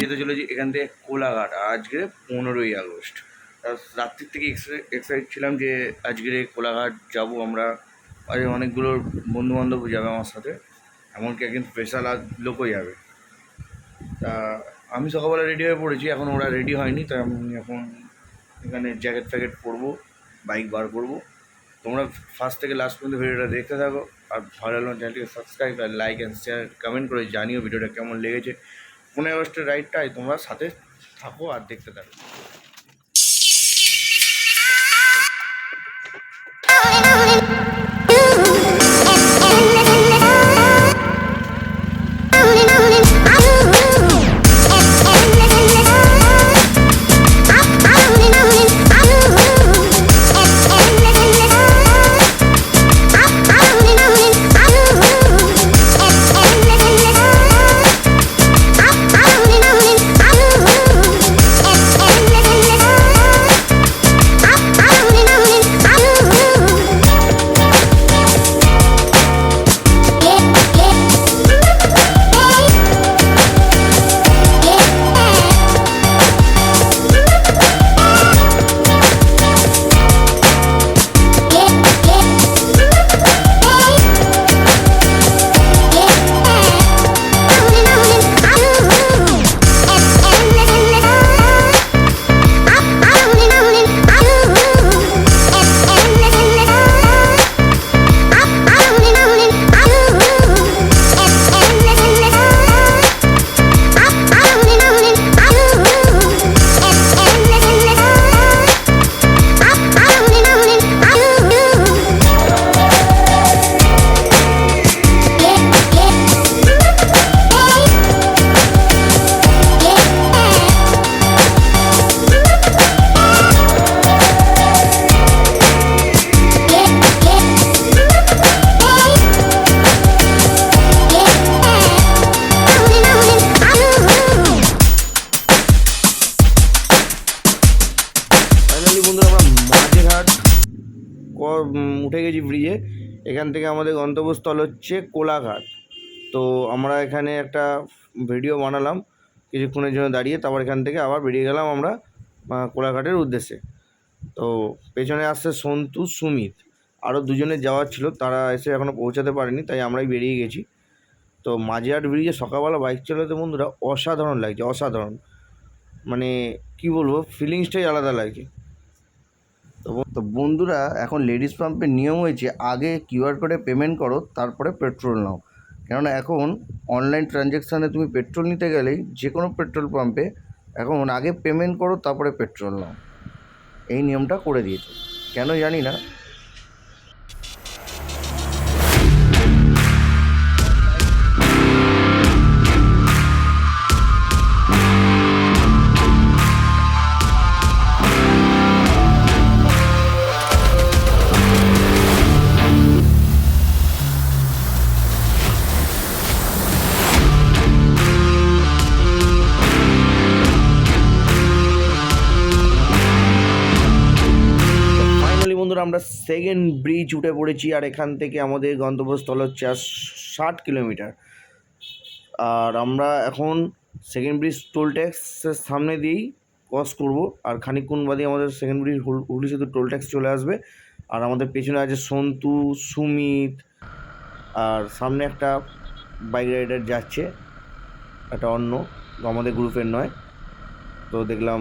যেতে চলেছি এখান থেকে কোলাঘাট। আজকে 15ই আগস্ট। রাত্রির থেকে এক্সাইটেড ছিলাম যে আজকে কোলাঘাট যাব আমরা। আজ অনেকগুলো বন্ধুবান্ধব যাবে আমার সাথে, এমনকি একজন স্পেশাল লোকও যাবে। তা আমি সকালবেলা রেডি হয়ে পড়েছি, এখন ওরা রেডি হয়নি, তাই আমি এখন এখানে জ্যাকেট ফ্যাকেট পরবো, বাইক বার করবো। তোমরা ফার্স্ট থেকে লাস্ট পর্যন্ত ভিডিওটা দেখতে থাকো, আর ভালো লাগলে চ্যানেলটিকে সাবস্ক্রাইব আর লাইক অ্যান্ড শেয়ার কমেন্ট করে জানিও ভিডিওটা কেমন লেগেছে। 15 আগস্টের রাইডটাই তোমরা সাথে থাকো আর দেখতে থাকো। উঠে গেছি ব্রিজে। এখান থেকে আমাদের গন্তব্যস্থল হচ্ছে কোলাঘাট। তো আমরা এখানে একটা ভিডিও বানালাম কিছুক্ষণের জন্য দাঁড়িয়ে, তারপর এখান থেকে আবার বেরিয়ে গেলাম আমরা কোলাঘাটের উদ্দেশ্যে। তো পেছনে আসছে সন্তু, সুমিত, আরও দুজনে যাওয়ার ছিল, তারা এসে এখনও পৌঁছাতে পারেনি, তাই আমরাই বেরিয়ে গেছি। তো মাঝিহাট ব্রিজে সকালবেলা বাইক চালাতে বন্ধুরা অসাধারণ লাগছে, অসাধারণ, মানে কি বলবো, ফিলিংসটাই আলাদা লাগছে। তো বন্ধুরা এখন লেডিস পাম্পের নিয়ম হয়েছে আগে কিউআর কোডে পেমেন্ট করো, তারপরে পেট্রোল নাও। কেননা এখন অনলাইন ট্রানজ্যাকশানে তুমি পেট্রোল নিতে গেলেই যে কোনো পেট্রোল পাম্পে এখন আগে পেমেন্ট করো তারপরে পেট্রোল নাও, এই নিয়মটা করে দিয়েছে, কেন জানি না। আমরা সেকেন্ড ব্রিজ উঠে পড়েছি, আর এখান থেকে আমাদের গন্তব্যস্থল হচ্ছে 60 কিলোমিটার। আর আমরা এখন সেকেন্ড ব্রিজ টোল ট্যাক্সের সামনে দিয়েই ক্রস করব, আর খানিকক্ষণ বাদে আমাদের সেকেন্ড ব্রিজ হুগলি সেতু টোল ট্যাক্স চলে আসবে। আর আমাদের পেছনে আছে সন্তু, সুমিত, আর সামনে একটা বাইক রাইডার যাচ্ছে, একটা অন্য আমাদের গ্রুপের নয়। তো দেখলাম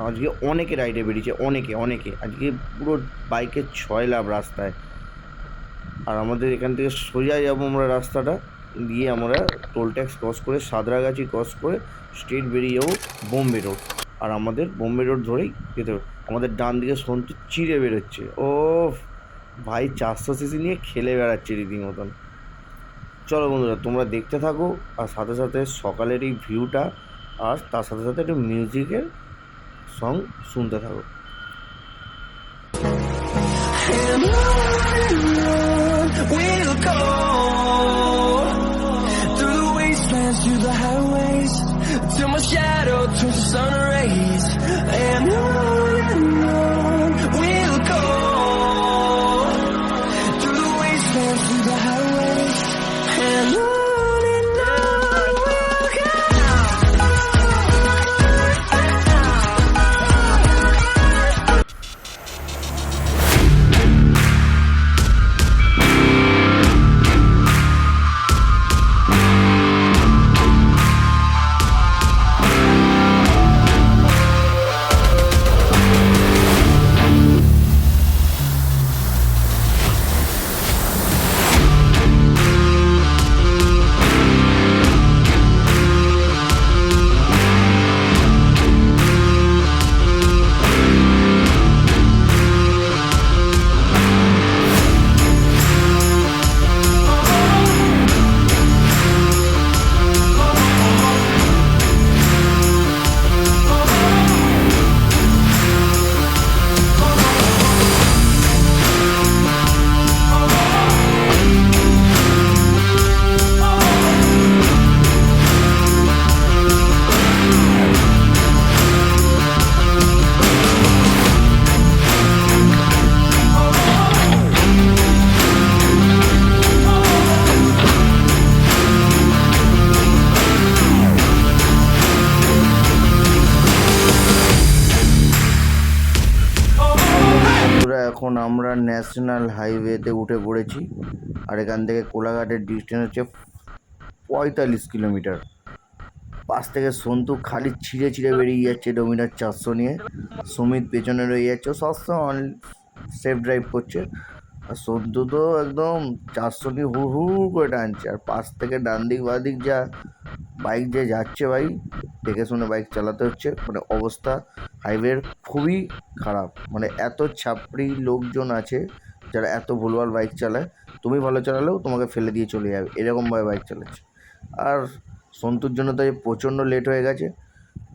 আজকে অনেকে রাইডে বেরিয়েছে, অনেকে আজকে পুরো বাইকের 6 লাভ রাস্তায়। আর আমাদের এখান থেকে সোজা যাবো আমরা, রাস্তাটা দিয়ে আমরা টোল ট্যাক্স ক্রস করে সাঁতরাগাছি ক্রস করে স্ট্রেট বেরিয়ে যাবো বোম্বে রোড। আর আমাদের বোম্বে রোড ধরেই যেতে হবে। আমাদের ডান দিকে সন্তু চিড়ে বেরোচ্ছে, ও ভাই 400 সিসি নিয়ে খেলে বেড়াচ্ছে রীতিমতন। চলো বন্ধুরা তোমরা দেখতে থাকো, আর সাথে সাথে সকালের এই ভিউটা, আর তার সাথে সাথে একটু মিউজিকের সং শুনতে থাকো। ন্যাশনাল হাইওয়েতে উঠে পড়েছি। আর এখান থেকে কোলাঘাটের ডিস্টেন্স হচ্ছে 45 কিলোমিটার। পাশ থেকে সন্তু খালি ছিঁড়ে ছিঁড়ে বেরিয়ে যাচ্ছে ডোমিনার 400 নিয়ে। সুমিত পেছনে রয়ে যাচ্ছে, সবসময় সেফ ড্রাইভ করছে। আর সন্তু তো একদম 400 নিয়ে হু হু করে টানছে। আর পাশ থেকে ডান দিক বাঁ দিক যা বাইক যে যাচ্ছে, ভাই দেখে শুনে বাইক চালাতে হচ্ছে। মানে অবস্থা হাইওয়ের খুবই খারাপ। মানে এত ছাপড়ি লোকজন আছে যারা এত ভুলভাল বাইক চালায়, তুমি ভালো চালালেও তোমাকে ফেলে দিয়ে চলে যাবে, এরকমভাবে বাইক চালাচ্ছে। আর সন্তুর জন্য তো প্রচণ্ড লেট হয়ে গেছে,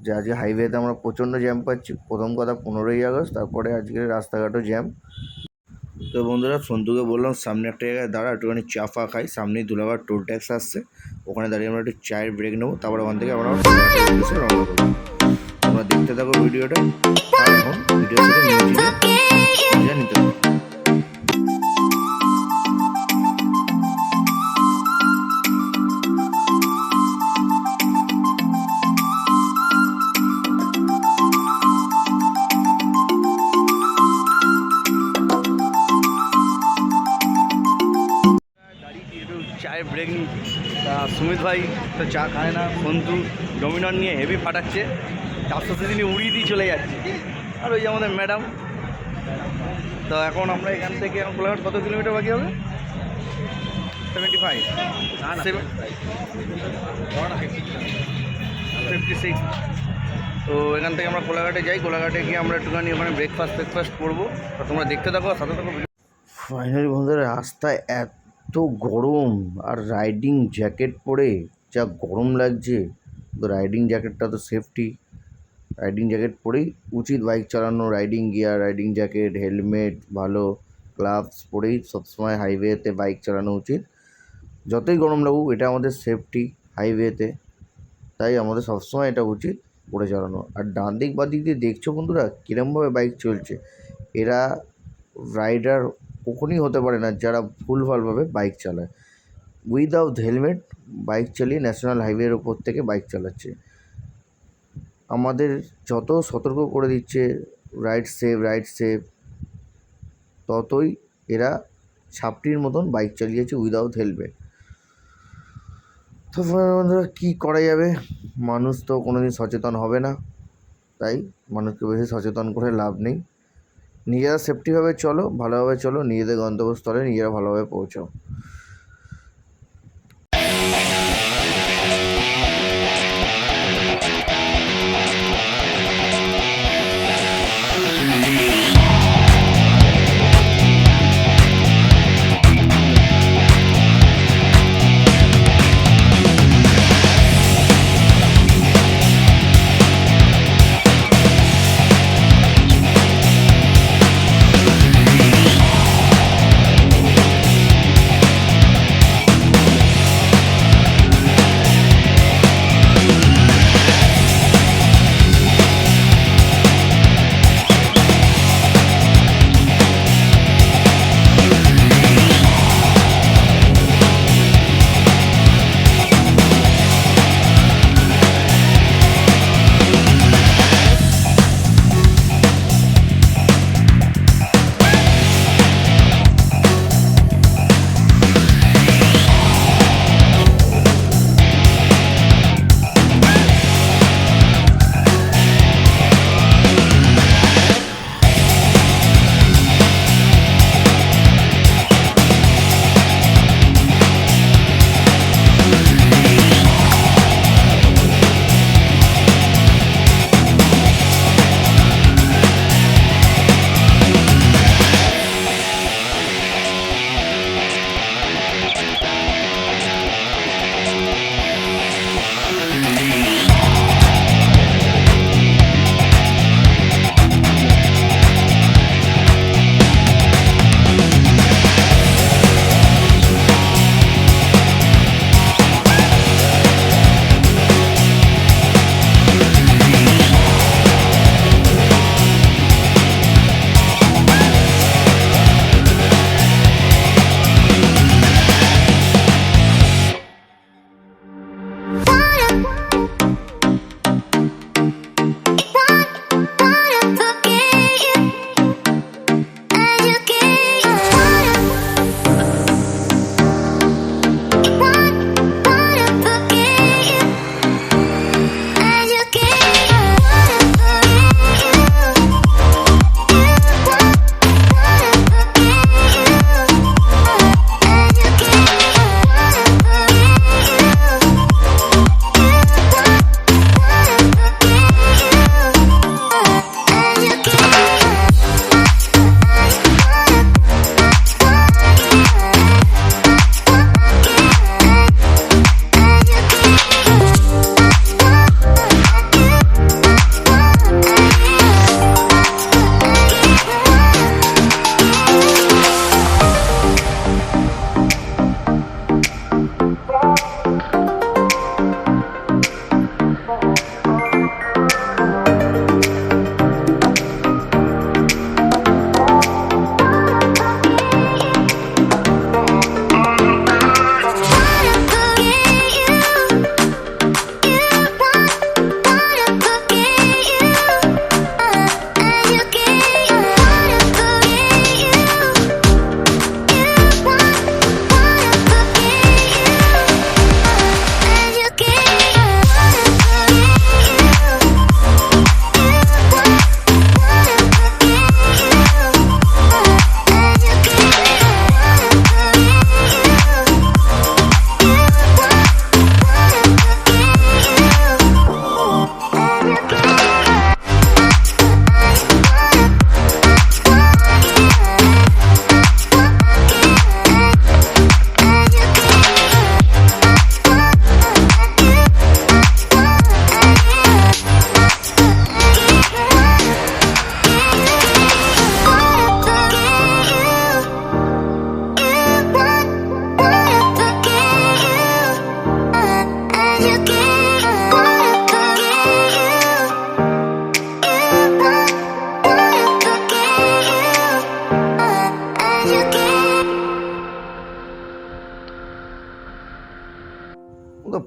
যে আজকে হাইওয়েতে আমরা প্রচণ্ড জ্যাম পাচ্ছি। প্রথম কথা 15ই আগস্ট, তারপরে আজকে রাস্তাঘাটও জ্যাম। তো বন্ধুরা, সন্তুকে বললাম সামনে একটা জায়গায় দাঁড়া, একটুখানি চা ফা খাই। সামনেই দুলাঘাট টোল ট্যাক্স আসছে, ওখানে দাঁড়িয়ে আমরা একটু চায়ের ব্রেক নেবো। তারপর ওখান থেকে আমরা রওনা করবো। তোমরা দেখতে থাকো ভিডিওটা। আর এখন ভিডিওর সাথে মজা নিতে থাকো। চায়ের ব্রেক নিই। তা সুমিত ভাই তো চা খায় না, সন্তু ডোমিনার নিয়ে হেভি ফাটাচ্ছে, 400 সিসি নিয়ে উড়িয়ে দিয়ে চলে যাচ্ছে। আর ওই যে আমাদের ম্যাডাম। তো এখন আমরা এখান থেকে কোলাঘাট কত কিলোমিটার বাকি হবে? 75, 56। তো এখান থেকে আমরা কোলাঘাটে যাই। কোলাঘাটে গিয়ে আমরা একটুখানি ওখানে ব্রেকফাস্ট করবো। তো তোমরা দেখতে থাকো, সাথে থাকো। ফাইনালি বন্ধুরা, রাস্তায় এত গরম, আর রাইডিং জ্যাকেট পরে যা গরম লাগছে। তো রাইডিং জ্যাকেটটা তো সেফটি, রাইডিং জ্যাকেট পরেই উচিত বাইক চালানো। Riding gear, riding jacket, helmet, ভালো গ্লাভস পরেই সবসময় হাইওয়েতে বাইক চালানো উচিত। যতই গরম লাগুক, এটা আমাদের সেফটি হাইওয়েতে, তাই আমাদের সবসময় এটা উচিত পরে চালানো। আর ডান দিক বা দিক দিয়ে দেখছো বন্ধুরা কীরমভাবে বাইক চলছে। এরা রাইডার কখনই হতে পারে না যারা ভুলভালভাবে বাইক চালায়। উইদাউট হেলমেট বাইক চালিয়ে ন্যাশনাল হাইওয়ের ওপর থেকে বাইক চালাচ্ছে। আমাদের যত সতর্ক করে দিচ্ছে রাইড সেভ, ততই এরা ছাপটির মতন বাইক চালিয়েছে উইদাউট হেলমেট। তো বন্ধুরা, কী করা যাবে, মানুষ তো কোনোদিন সচেতন হবে না, তাই মানুষকে বেশি সচেতন করে লাভ নেই। নিজেরা সেফটিভাবে চলো, ভালোভাবে চলো, নিজেদের গন্তব্যস্থলে নিজেরা ভালোভাবে পৌঁছাও।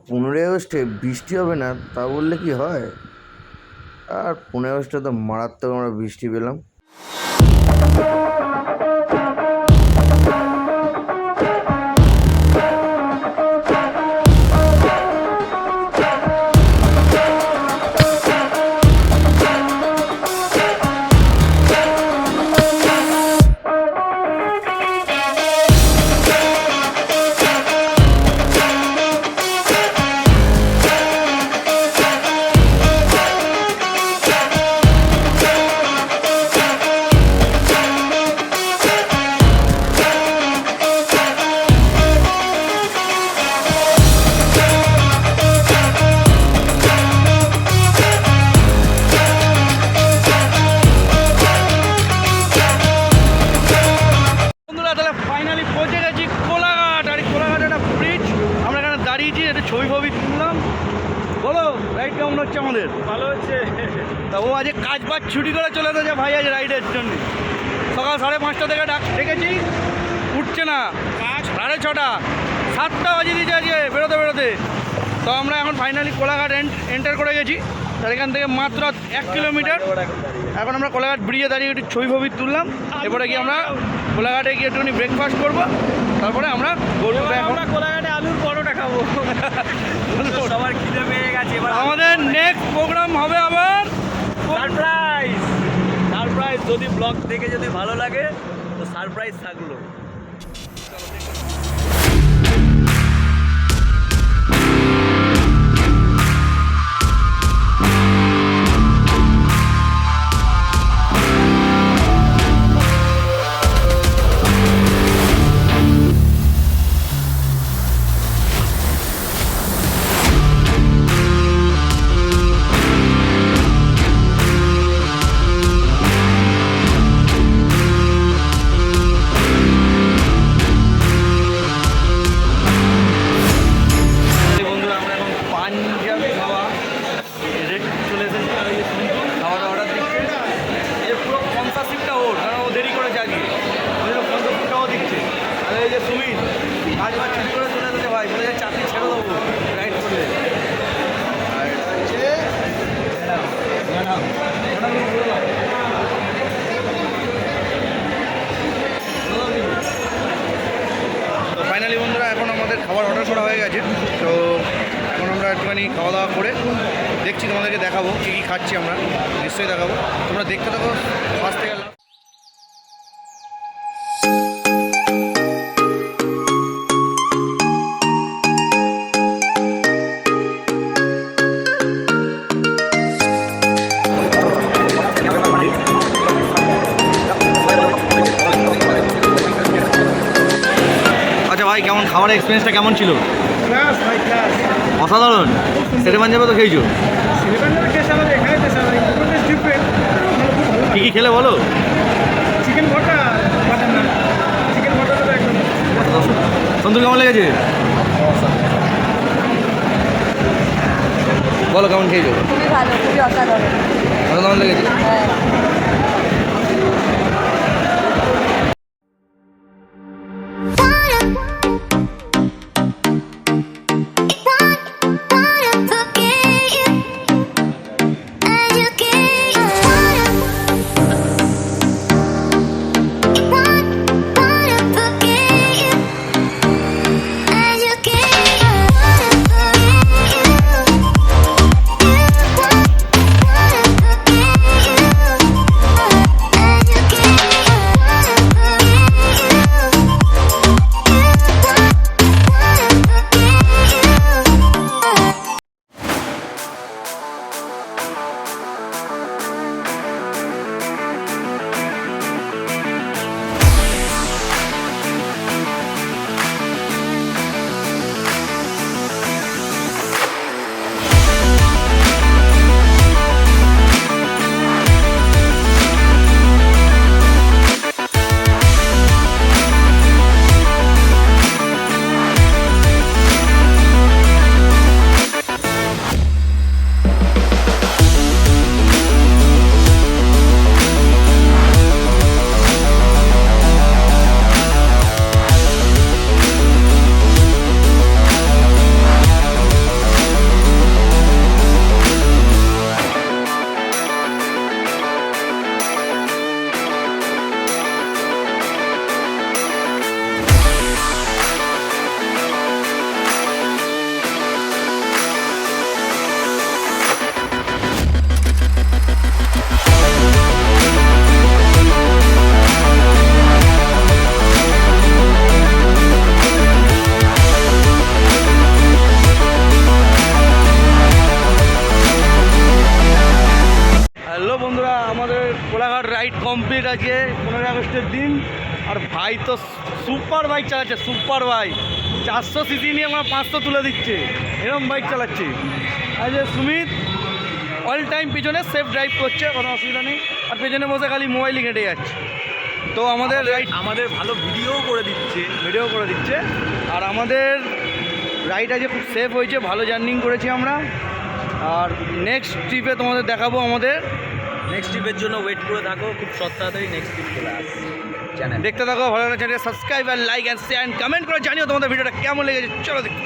15ই আগস্টে বৃষ্টি হবে না তা বললে কি হয়? আর 15ই আগস্টে তো মারাত্মক আমরা বৃষ্টি পেলাম। ফাইনালি পৌঁছে গেছি কোলাঘাট। আর কোলাঘাট একটা ব্রিজ, আমরা এখানে দাঁড়িয়েছি, একটা ছবি ফবি তুললাম। বলো রাইড কেমন হচ্ছে আমাদের? ভালো হচ্ছে। তা ও আজকে কাজ বাজ ছুটি করে চলে এসেছে ভাই আজ রাইডের জন্য। সকাল 5:30 থেকে ডেকেছি, উঠছে না। 6:30 7টা বাজিয়ে দিয়েছে আজকে বেরোতে। তো আমরা এখন ফাইনালি কোলাঘাট এন্টার করে গেছি। আর এখান থেকে মাত্র 1 কিলোমিটার। এখন আমরা কোলাঘাট ব্রিজে দাঁড়িয়ে একটু ছবি ফবি তুললাম। এরপরে কি আমরা কোলাঘাটে গিয়ে একটুখানি ব্রেকফাস্ট করবো, তারপরে আমরা আমরা কোলাঘাটে আলুর পরোটা খাবো। সবার খিদে পেয়ে গেছে। এবার আমাদের নেক্সট প্রোগ্রাম হবে আবার সারপ্রাইজ। যদি ব্লগ দেখে যদি ভালো লাগে তো সারপ্রাইজ থাকলো। ফাইনালি বন্ধুরা এখন আমাদের খাবার অর্ডার করা হয়ে গেছে। তো এখন আমরা একটুখানি খাওয়া দাওয়া করে দেখছি, তোমাদেরকে দেখাবো কী কী খাচ্ছি আমরা, নিশ্চয়ই দেখাবো। তোমরা দেখতে থাকো ফার্স্ট থেকে। আচ্ছা ভাই, কেমন খাবারের এক্সপিরিয়েন্সটা কেমন ছিল? অসাধারণ। সেরে পাঞ্জাবে তো খেয়েছো? কী কী খেলে বলো? চিকেন ভর্তা, বাটার নান। চিকেন ভর্তা তো একদম সন্তুর কেমন লেগেছে? বলো কেমন খেয়েছো? খুবই ভালো, খুবই অসাধারণ। অসাধারণ লেগেছে? হ্যাঁ। ভাই তো সুপার বাইক চালাচ্ছে, সুপার বাইক 400 সিসি নিয়ে আমরা 500 তুলে দিচ্ছে, এরকম বাইক চালাচ্ছে। আর যে সুমিত অল টাইম পিছনে সেফ ড্রাইভ করছে, কোনো অসুবিধা নেই, আর পেছনে বসে খালি মোবাইলই ঘেঁটে যাচ্ছে। তো আমাদের রাইড আমাদের ভালো ভিডিও করে দিচ্ছে। আর আমাদের রাইড আজকে খুব সেফ হয়েছে, ভালো জার্নিং করেছি আমরা। আর নেক্সট ট্রিপে তোমাদের দেখাবো আমাদের। নেক্সট ট্রিপের জন্য ওয়েট করে থাকো, খুব তাড়াতাড়ি নেক্সট ট্রিপ চলে আসছে চ্যানেল। দেখতে থাকো, ভালো লাগলে চ্যানেল সাবস্ক্রাইব আর like and share and comment করে জানিও তোমাদের ভিডিওটা কেমন লেগেছে। চলো দেখতে